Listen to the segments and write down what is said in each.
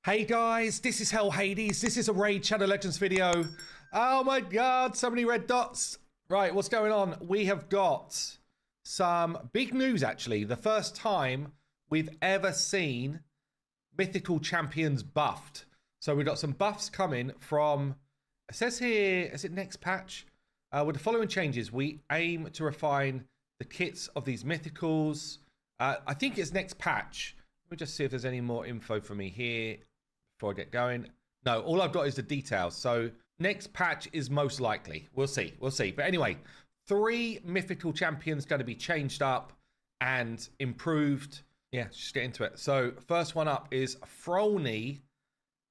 Hey guys, this is Hell Hades. This is a Raid Shadow Legends video. Oh my god, so many red dots. Right, what's going on? We have got some big news actually. The first time we've ever seen mythical champions buffed. So we've got some buffs coming from, it says here, is it next patch? With the following changes, we aim to refine the kits of these mythicals. I think it's next patch. Let me just see if there's any more info for me here before I get going. No, all I've got is the details. So next patch is most likely. We'll see. We'll see. But anyway, 3 mythical champions going to be changed up and improved. Yeah, just get into it. So first one up is Frolni,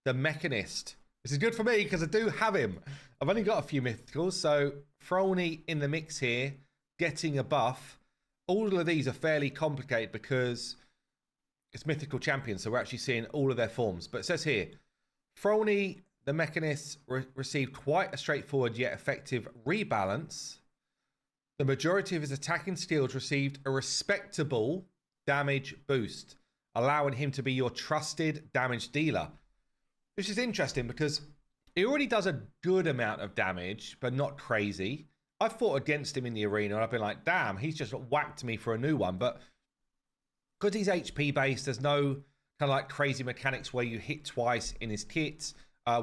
the Mechanist. This is good for me because I do have him. I've only got a few mythicals. So Frolni in the mix here, getting a buff. All of these are fairly complicated because it's mythical champions, so we're actually seeing all of their forms. But it says here, Frolni, the Mechanist, received quite a straightforward yet effective rebalance. The majority of his attacking skills received a respectable damage boost, allowing him to be your trusted damage dealer. Which is interesting because he already does a good amount of damage, but not crazy. I've fought against him in the arena and I've been like, damn, he's just whacked me for a new one. But because he's HP based, there's no kind of like crazy mechanics where you hit twice in his kits,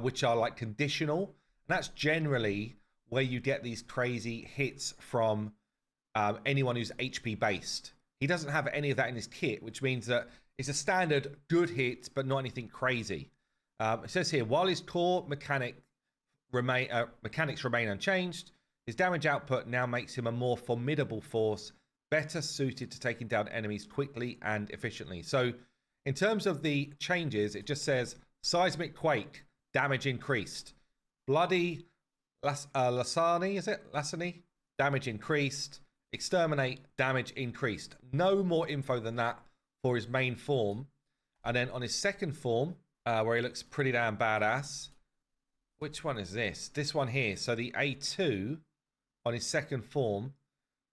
which are like conditional. And that's generally where you get these crazy hits from anyone who's HP based. He doesn't have any of that in his kit, which means that it's a standard good hit, but not anything crazy. It says here, while his core mechanics remain unchanged, his damage output now makes him a more formidable force, better suited to taking down enemies quickly and efficiently. So in terms of the changes, it just says Seismic Quake, damage increased. Bloody Lasani, is it? Lasani? Damage increased. Exterminate, damage increased. No more info than that for his main form. And then on his second form, where he looks pretty damn badass. Which one is this? This one here. So the A2 on his second form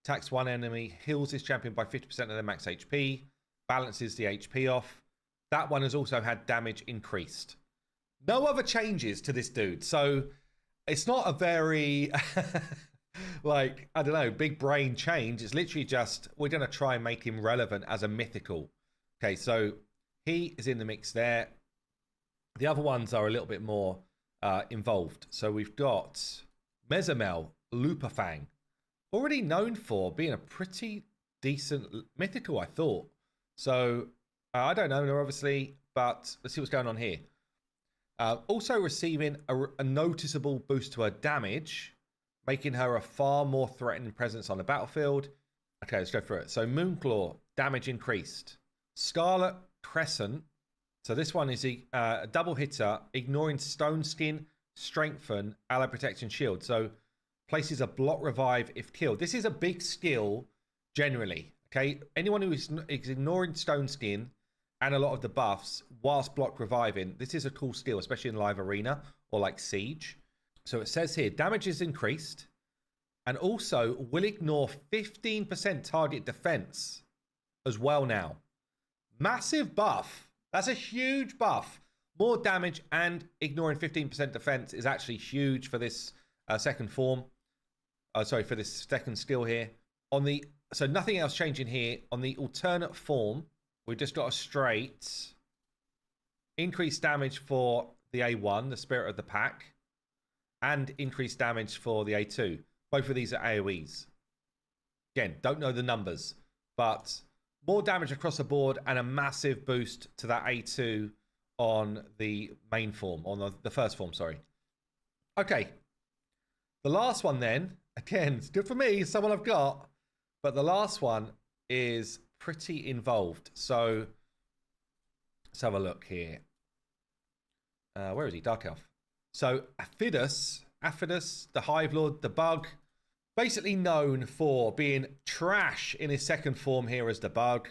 attacks one enemy, heals his champion by 50% of their max HP, balances the HP off. That one has also had damage increased. No other changes to this dude. So it's not a very, like, I don't know, big brain change. It's literally just, we're going to try and make him relevant as a mythical. Okay, so he is in the mix there. The other ones are a little bit more involved. So we've got Mezomel, Luperfang, already known for being a pretty decent mythical, I thought. So I don't know, obviously, but let's see what's going on here. Also receiving a noticeable boost to her damage, making her a far more threatening presence on the battlefield. Okay, let's go through it. So Moonclaw, damage increased. Scarlet Crescent. So this one is a double hitter, ignoring Stone Skin, Strengthen, Ally Protection, Shield. So places a block revive if killed. This is a big skill generally. Okay, anyone who is ignoring Stone Skin and a lot of the buffs whilst block reviving, this is a cool skill, especially in live arena or like Siege. So it says here, damage is increased and also will ignore 15% target defense as well now. Massive buff. That's a huge buff. More damage and ignoring 15% defense is actually huge for this second form. Sorry, for this second skill here. So nothing else changing here. On the alternate form, we've just got a straight increased damage for the A1, the Spirit of the Pack, and increased damage for the A2. Both of these are AoEs. Again, don't know the numbers, but more damage across the board and a massive boost to that A2 on the main form, on the first form, sorry. Okay. The last one then, again, it's good for me, someone I've got, but the last one is pretty involved. So let's have a look here. Where is he? Dark Elf. So Aphidus the Hivelord, the Bug, basically known for being trash in his second form here as the Bug.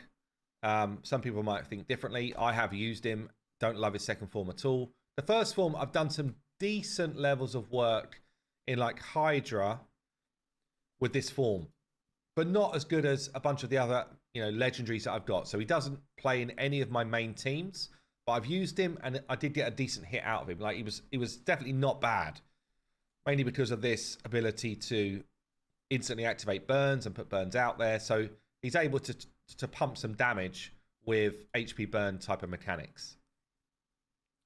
Some people might think differently. I have used him. Don't love his second form at all. The first form, I've done some decent levels of work in like Hydra with this form, but not as good as a bunch of the other, legendaries that I've got. So he doesn't play in any of my main teams, but I've used him and I did get a decent hit out of him. Like he was definitely not bad, mainly because of this ability to instantly activate burns and put burns out there. So he's able to pump some damage with HP burn type of mechanics.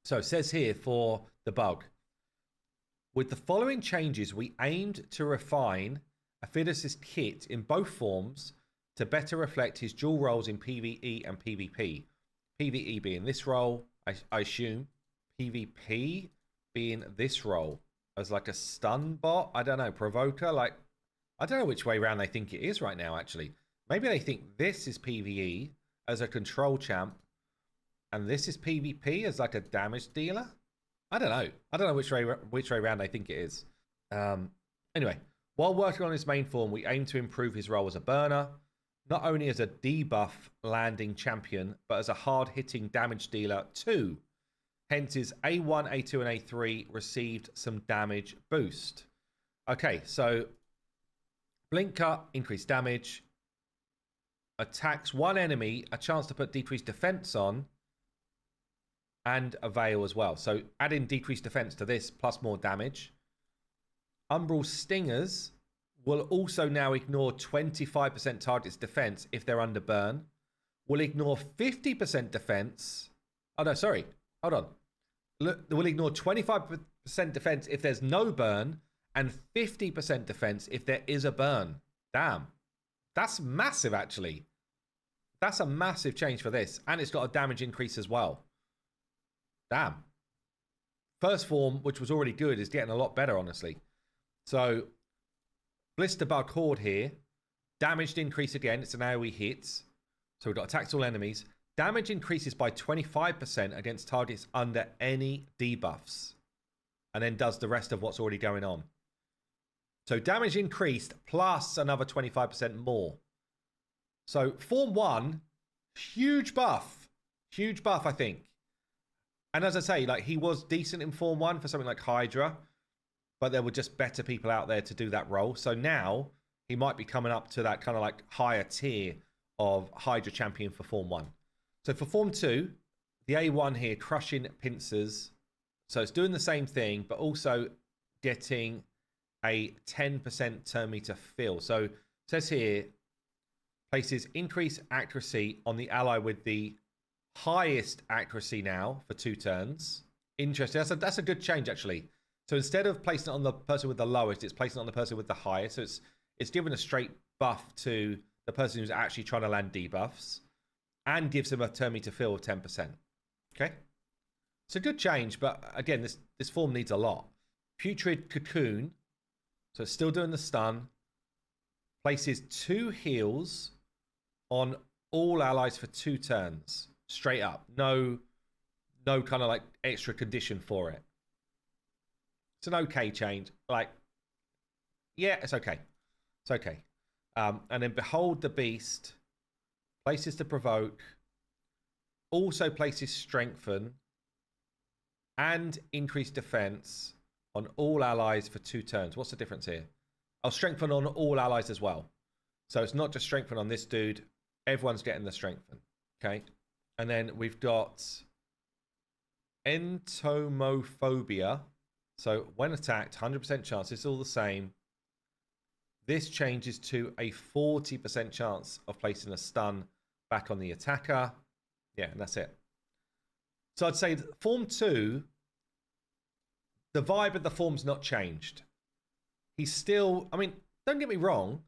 So it says here for the bug, with the following changes, we aimed to refine Aphidus' kit in both forms to better reflect his dual roles in PvE and PvP. PvE being this role, I assume. PvP being this role as like a stun bot. I don't know, provoker. Like, I don't know which way around they think it is right now, actually. Maybe they think this is PvE as a control champ, and this is PvP as like a damage dealer. I don't know. I don't know which way around they think it is. Anyway, while working on his main form, we aim to improve his role as a burner, not only as a debuff landing champion, but as a hard-hitting damage dealer too. Hence his A1, A2, and A3 received some damage boost. Okay, so blink cut, increased damage. Attacks one enemy, a chance to put decreased defense on, and a veil as well. So adding decreased defense to this plus more damage. Umbral Stingers will also now ignore 25% target's defense if they're under burn. Will ignore 50% defense. Oh no, sorry. Hold on. Look, will ignore 25% defense if there's no burn, and 50% defense if there is a burn. Damn. That's massive, actually. That's a massive change for this. And it's got a damage increase as well. Damn. First form, which was already good, is getting a lot better, honestly. So, Blister Bug Horde here. Damaged increase again. It's an AoE hit. So we've got attacks all enemies. Damage increases by 25% against targets under any debuffs. And then does the rest of what's already going on. So damage increased plus another 25% more. So Form 1, huge buff. Huge buff, I think. And as I say, like, he was decent in Form 1 for something like Hydra. But there were just better people out there to do that role. So now he might be coming up to that kind of like higher tier of Hydra champion for Form 1. So for Form 2, the A1 here, crushing pincers. So it's doing the same thing, but also getting a 10% turn meter fill. So it says here, places increased accuracy on the ally with the highest accuracy now for 2 turns. Interesting. That's a good change, actually. So instead of placing it on the person with the lowest, it's placing it on the person with the highest. So it's giving a straight buff to the person who's actually trying to land debuffs, and gives them a turn meter fill of 10%. Okay? It's a good change, but again, this form needs a lot. Putrid Cocoon. So it's still doing the stun. Places 2 heals on all allies for 2 turns. Straight up. No kind of like extra condition for it. It's an okay change. Like, yeah, it's okay. It's okay. And then Behold the Beast. Places to provoke. Also places strengthen. And increase defense on all allies for 2 turns. What's the difference here? I'll strengthen on all allies as well. So it's not just strengthen on this dude. Everyone's getting the strengthen. Okay. And then we've got Entomophobia. So when attacked, 100% chance. It's all the same. This changes to a 40% chance of placing a stun back on the attacker. Yeah, and that's it. So I'd say Form 2, the vibe of the form's not changed. He's still, I mean, don't get me wrong.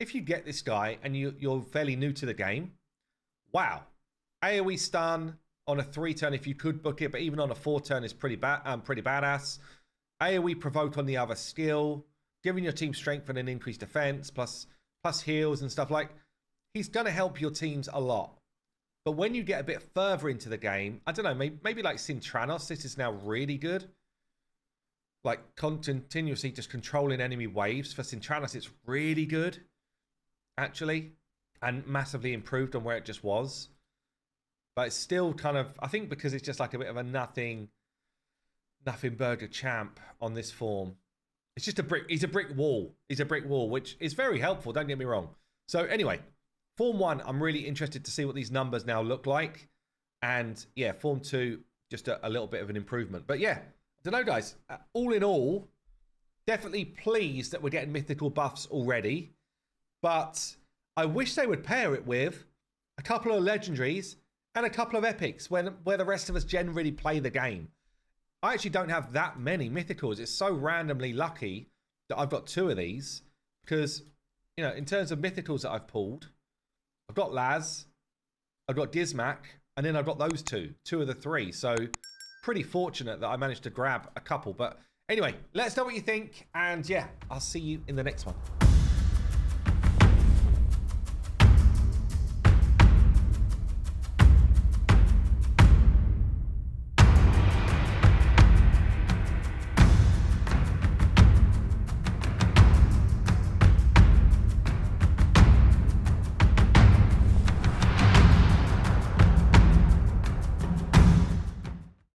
If you get this guy and you're fairly new to the game, wow. AoE stun on a 3-turn if you could book it, but even on a 4-turn is pretty badass. AoE provoke on the other skill, giving your team strength and an increased defense, plus heals and stuff. Like, he's going to help your teams a lot. But when you get a bit further into the game, I don't know, maybe like Sintranos, this is now really good. Like, continuously just controlling enemy waves. For Sintranos, it's really good, actually, and massively improved on where it just was. But it's still kind of, I think because it's just like a bit of a nothing burger champ on this form. It's just a brick, he's a brick wall. He's a brick wall, which is very helpful, don't get me wrong. So anyway, Form 1, I'm really interested to see what these numbers now look like. And yeah, Form 2, just a little bit of an improvement. But yeah, I don't know, guys. All in all, definitely pleased that we're getting mythical buffs already. But I wish they would pair it with a couple of legendaries and a couple of epics where the rest of us generally play the game. I actually don't have that many mythicals. It's so randomly lucky that I've got 2 of these. Because, you know, in terms of mythicals that I've pulled, I've got Laz, I've got Gizmak, and then I've got those 2 of the 3. So pretty fortunate that I managed to grab a couple. But anyway, let us know what you think. And yeah, I'll see you in the next one.